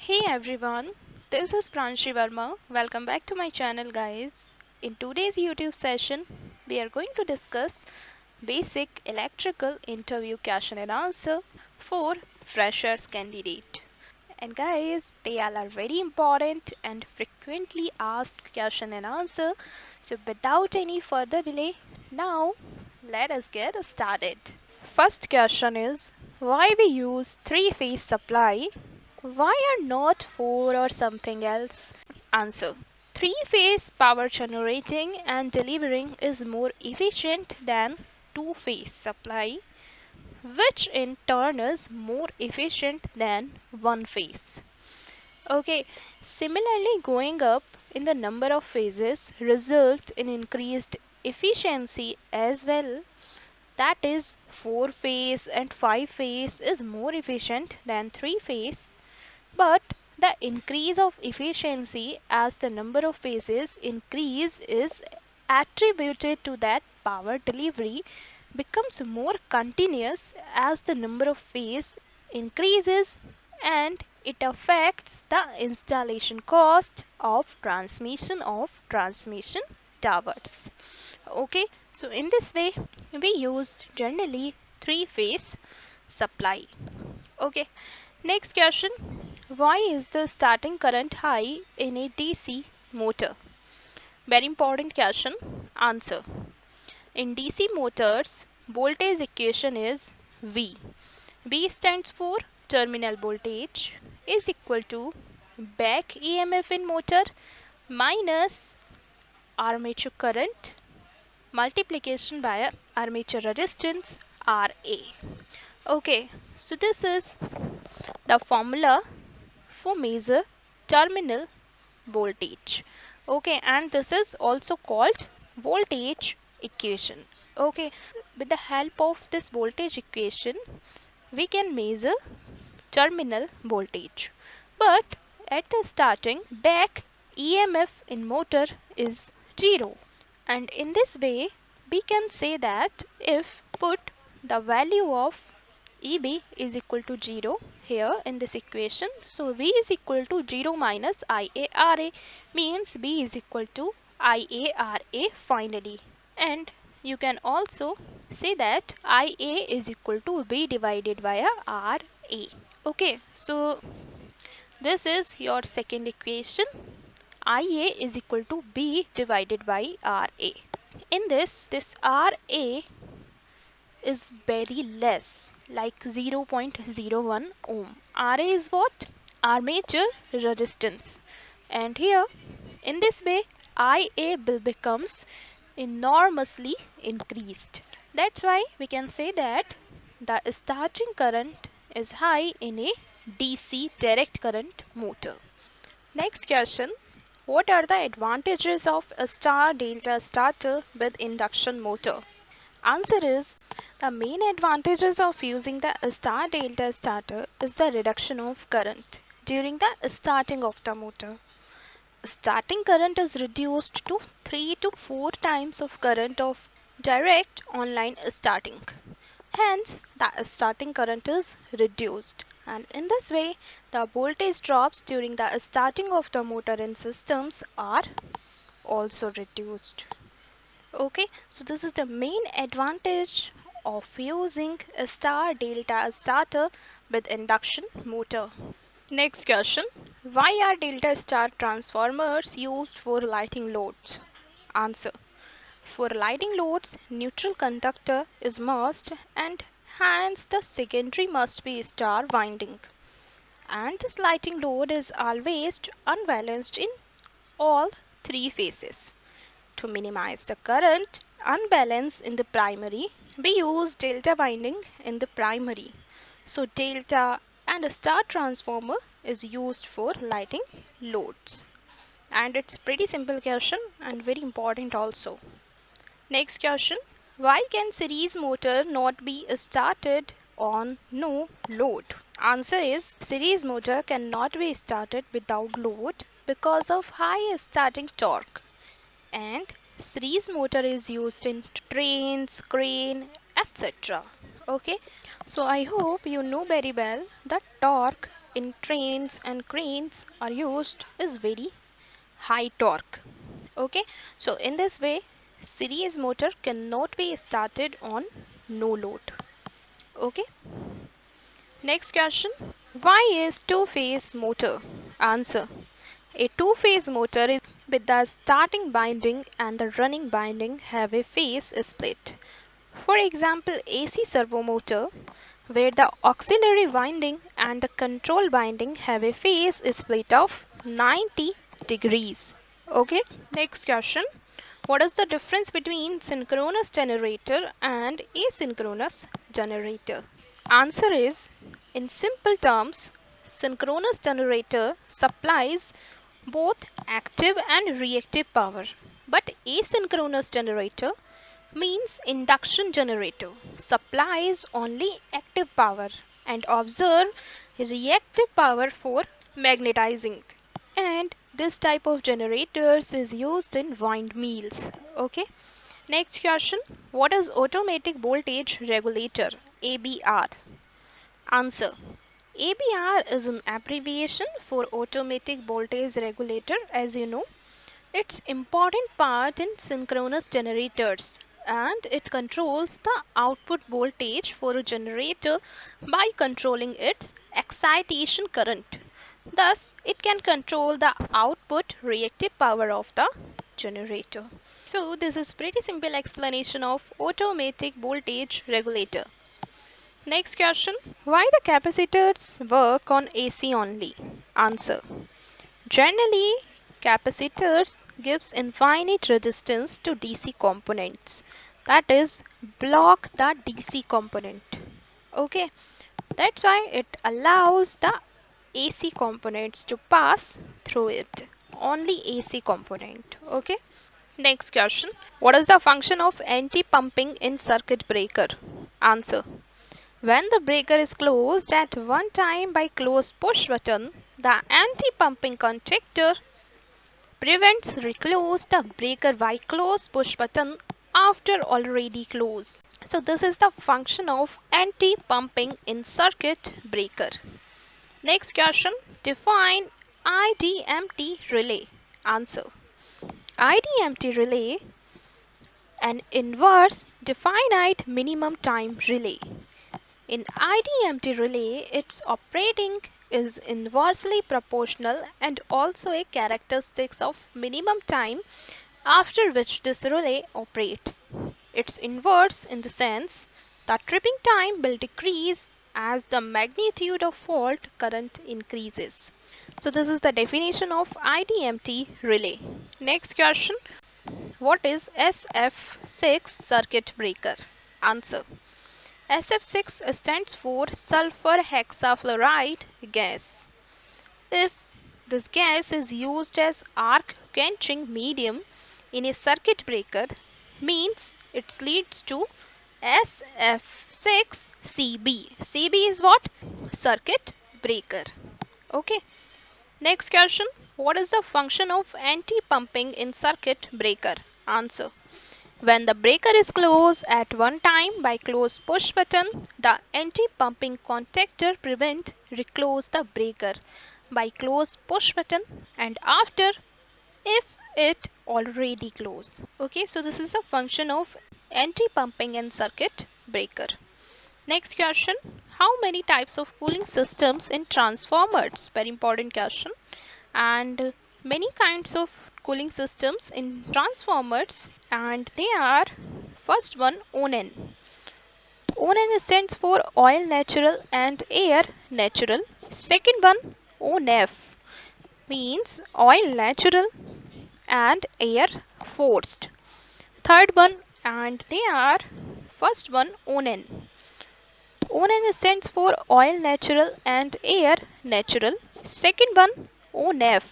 Hey everyone, this is Pranshi Verma. Welcome back to my channel, guys. In today's YouTube session, we are going to discuss basic electrical interview question and answer for freshers candidate. And guys, they all are very important and frequently asked question and answer. So without any further delay, now let us get started. First question is why we use three-phase supply? Why are not four or something else? Answer. Three-phase power generating and delivering is more efficient than two-phase supply, which in turn is more efficient than one phase. Okay, similarly, going up in the number of phases result in increased efficiency as well. That is, four phase and five phase is more efficient than three phase, but the increase of efficiency as the number of phases increase is attributed to that power delivery becomes more continuous as the number of phase increases, and it affects the installation cost of transmission towers. Okay, so in this way we use generally three phase supply. Okay, next question. Why is the starting current high in a DC motor? Very important question. Answer. In DC motors, voltage equation is V. V stands for terminal voltage is equal to back EMF in motor minus armature current multiplication by armature resistance RA. Okay, so this is the formula for measure terminal voltage. Okay, and this is also called voltage equation. Okay, with the help of this voltage equation, we can measure terminal voltage. But at the starting, back EMF in motor is 0. And in this way, we can say that if put the value of EB is equal to 0 here in this equation, so V is equal to 0 minus IARA, means B is equal to IARA finally. And you can also say that IA is equal to B divided by RA. Okay, so this is your second equation. IA is equal to B divided by RA. In this RA is very less, like 0.01 ohm. RA is what? Armature resistance. And here, in this way, IA becomes enormously increased. That's why we can say that the starting current is high in a DC direct current motor. Next question. What are the advantages of a star delta starter with induction motor? Answer is the main advantages of using the star delta starter is the reduction of current during the starting of the motor. Starting current is reduced to 3 to 4 times of current of direct online starting. Hence, the starting current is reduced, and in this way, the voltage drops during the starting of the motor in systems are also reduced. Okay, so this is the main advantage of using a star delta starter with induction motor. Next question. Why are delta star transformers used for lighting loads? Answer. For lighting loads, neutral conductor is must, and hence the secondary must be star winding. And this lighting load is always unbalanced in all three phases. To minimize the current unbalance in the primary, we use delta winding in the primary. So delta and a star transformer is used for lighting loads. And it's pretty simple question and very important also. Next question. Why can series motor not be started on no load? Answer is series motor cannot be started without load because of high starting torque, and series motor is used in trains, crane, etc. Okay, so I hope you know very well the torque in trains and cranes are used is very high torque. Okay, so in this way, series motor cannot be started on no load. Okay, next question. Why is two-phase motor? Answer. A two-phase motor is with the starting binding and the running binding have a phase split. For example, AC servo motor, where the auxiliary winding and the control binding have a phase split of 90 degrees. Okay, next question. What is the difference between synchronous generator and asynchronous generator? Answer is, in simple terms, synchronous generator supplies both active and reactive power, but asynchronous generator means induction generator supplies only active power and observe reactive power for magnetizing. And this type of generators is used in windmills. Okay, next question. What is automatic voltage regulator, ABR? Answer. ABR is an abbreviation for automatic voltage regulator. As you know, it's important part in synchronous generators and it controls the output voltage for a generator by controlling its excitation current. Thus, it can control the output reactive power of the generator. So, this is pretty simple explanation of automatic voltage regulator. Next question. Why the capacitors work on AC only? Answer. Generally, capacitors gives infinite resistance to DC components. That is, block the DC component. Okay, that's why it allows the AC components to pass through it. Only AC component. Okay. Next question. What is the function of anti-pumping in circuit breaker? Answer. When the breaker is closed at one time by close push button, the anti-pumping contactor prevents reclose the breaker by close push button after already closed. So this is the function of anti-pumping in circuit breaker. Next question. Define IDMT relay. Answer. IDMT relay, an inverse definite minimum time relay. In IDMT relay, its operating is inversely proportional and also a characteristic of minimum time after which this relay operates. It's inverse in the sense that tripping time will decrease as the magnitude of fault current increases. So this is the definition of IDMT relay. Next question. What is SF6 circuit breaker? Answer. SF6 stands for sulfur hexafluoride gas. If this gas is used as arc quenching medium in a circuit breaker, means it leads to SF6CB. CB is what? Circuit breaker. Okay. Next question. What is the function of anti-pumping in circuit breaker? Answer. When the breaker is closed at one time by close push button, the anti-pumping contactor prevent reclose the breaker by close push button and after if it already closed. Okay, so this is a function of anti-pumping in circuit breaker. Next question. How many types of cooling systems in transformers? Very important question. And many kinds of cooling systems in transformers and they are first one ONN. ONN stands for oil natural and air natural. Second one ONF means oil natural and air forced. Third one and they are first one ONN. ONN stands for oil natural and air natural. Second one ONF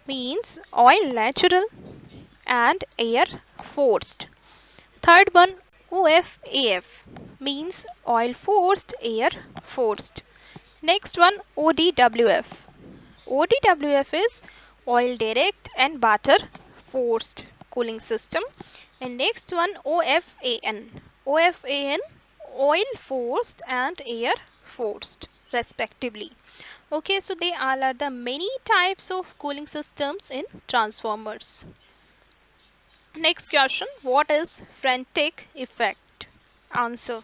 means oil natural and air forced. Third one OFAF means oil forced, air forced. Next one ODWF. ODWF is oil direct and water forced cooling system. And next one OFAN. OFAN oil forced and air forced respectively. Okay, so they all are the many types of cooling systems in transformers. Next question, what is frantic effect? Answer.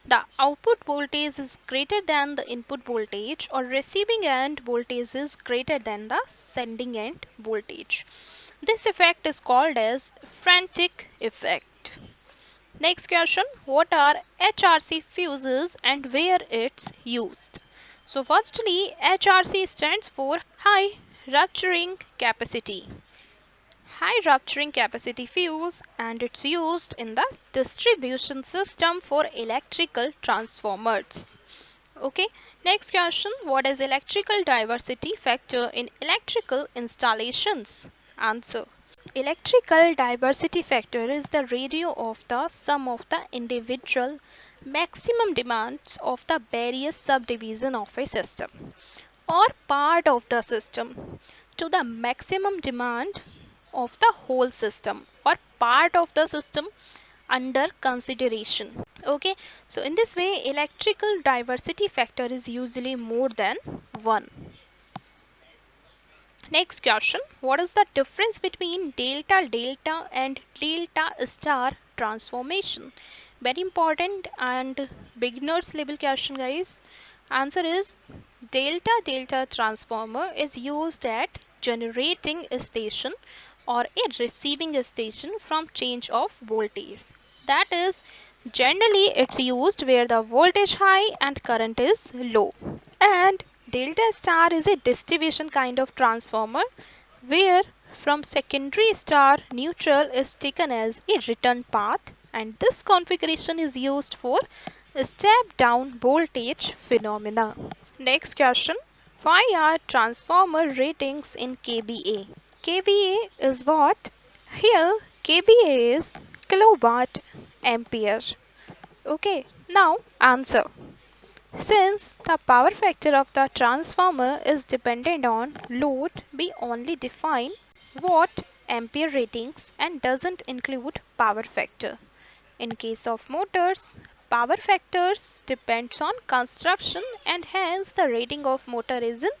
The output voltage is greater than the input voltage or receiving end voltage is greater than the sending end voltage. This effect is called as frantic effect. Next question, what are HRC fuses and where it's used? So firstly, HRC stands for high rupturing capacity. High rupturing capacity fuse, and it's used in the distribution system for electrical transformers. Okay, next question, what is electrical diversity factor in electrical installations? Answer. Electrical diversity factor is the ratio of the sum of the individual maximum demands of the various subdivision of a system or part of the system to the maximum demand of the whole system or part of the system under consideration. Okay, so in this way electrical diversity factor is usually more than 1. Next question, what is the difference between delta delta and delta star transformation? Very important and beginners level question, guys. Answer is delta delta transformer is used at generating a station or a receiving station from change of voltage. That is, generally it's used where the voltage high and current is low. And delta star is a distribution kind of transformer where from secondary star neutral is taken as a return path, and this configuration is used for step down voltage phenomena. Next question, why are transformer ratings in kVA? kVA is what? Here kVA is kilowatt ampere. Okay, now answer. Since the power factor of the transformer is dependent on load, we only define watt ampere ratings and doesn't include power factor. In case of motors, power factors depends on construction and hence the rating of motor is in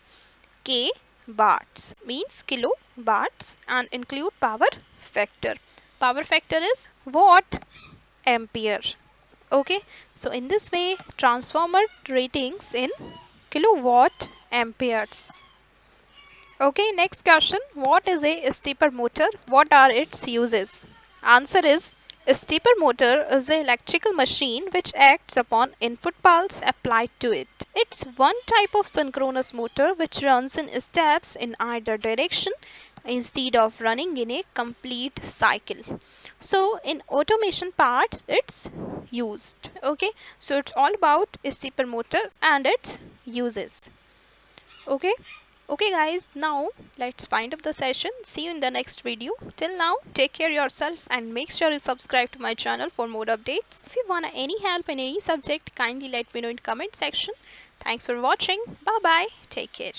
k watts, means kilowatts, and include power factor. Power factor is watt ampere. Okay, so in this way transformer ratings in kilowatt amperes. Okay, next question, what is a stepper motor? What are its uses? Answer is, a stepper motor is an electrical machine which acts upon input pulse applied to it. It's one type of synchronous motor which runs in steps in either direction instead of running in a complete cycle. So in automation parts it's used. Okay, so it's all about a stepper motor and its uses. Okay. Okay guys, now let's wind up the session. See you in the next video. Till now, take care yourself and make sure you subscribe to my channel for more updates. If you want any help in any subject, kindly let me know in comment section. Thanks for watching. Bye bye. Take care.